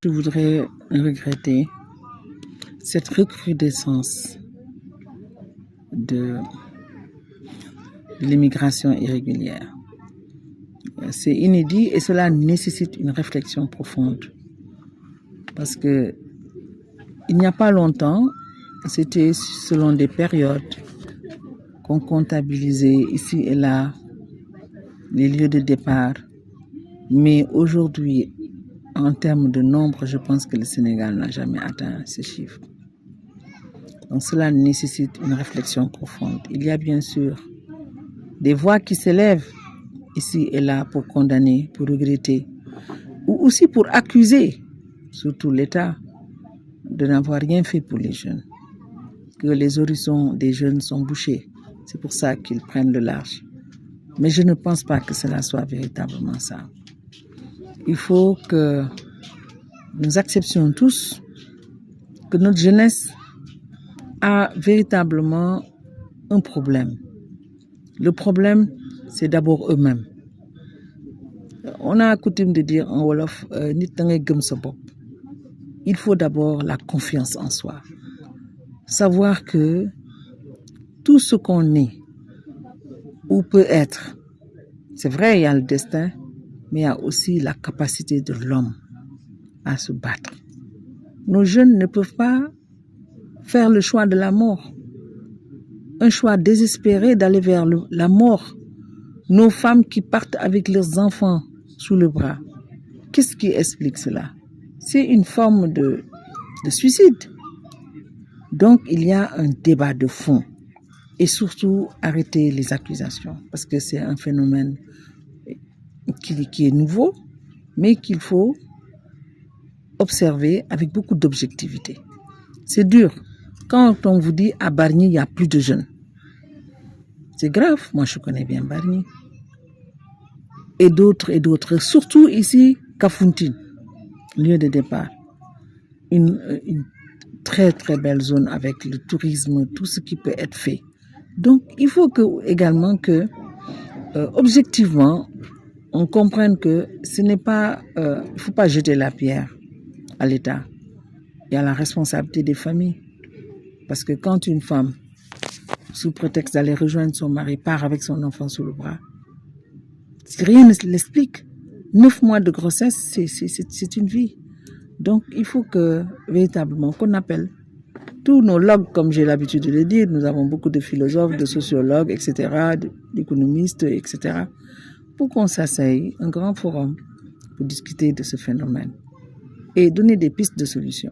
je voudrais regretter cette recrudescence de l'immigration irrégulière. C'est inédit et cela nécessite une réflexion profonde. Parce que il n'y a pas longtemps, c'était selon des périodes qu'on comptabilisait ici et là les lieux de départ. Mais aujourd'hui, en termes de nombre, je pense que le Sénégal n'a jamais atteint ce chiffre. Donc cela nécessite une réflexion profonde. Il y a bien sûr des voix qui s'élèvent ici et là pour condamner, pour regretter, ou aussi pour accuser, surtout l'État, de n'avoir rien fait pour les jeunes. Que les horizons des jeunes sont bouchés. C'est pour ça qu'ils prennent le large. Mais je ne pense pas que cela soit véritablement ça. Il faut que nous acceptions tous que notre jeunesse a véritablement un problème. Le problème, c'est d'abord eux-mêmes. On a coutume de dire en Wolof, il faut d'abord la confiance en soi. Savoir que tout ce qu'on est ou peut être, c'est vrai, il y a le destin, mais il y a aussi la capacité de l'homme à se battre. Nos jeunes ne peuvent pas faire le choix de la mort, un choix désespéré d'aller vers la mort. Nos femmes qui partent avec leurs enfants sous le bras, qu'est-ce qui explique cela? C'est une forme de suicide. Donc, il y a un débat de fond. Et surtout, arrêter les accusations. Parce que c'est un phénomène qui est nouveau, mais qu'il faut observer avec beaucoup d'objectivité. C'est dur. Quand on vous dit à Bargny, il n'y a plus de jeunes. C'est grave. Moi, je connais bien Bargny. Et d'autres. Surtout ici, Kafountine, lieu de départ. Une très très belle zone avec le tourisme, tout ce qui peut être fait. Donc, il faut également que, objectivement, on comprenne que ce n'est pas, il ne faut pas jeter la pierre à l'État. Il y a la responsabilité des familles. Parce que quand une femme, sous prétexte d'aller rejoindre son mari, part avec son enfant sous le bras, rien ne l'explique. 9 mois de grossesse, c'est une vie. Donc, il faut que, véritablement, qu'on appelle tous nos logs, comme j'ai l'habitude de le dire. Nous avons beaucoup de philosophes, de sociologues, etc., d'économistes, etc., pour qu'on s'asseye, un grand forum, pour discuter de ce phénomène et donner des pistes de solutions.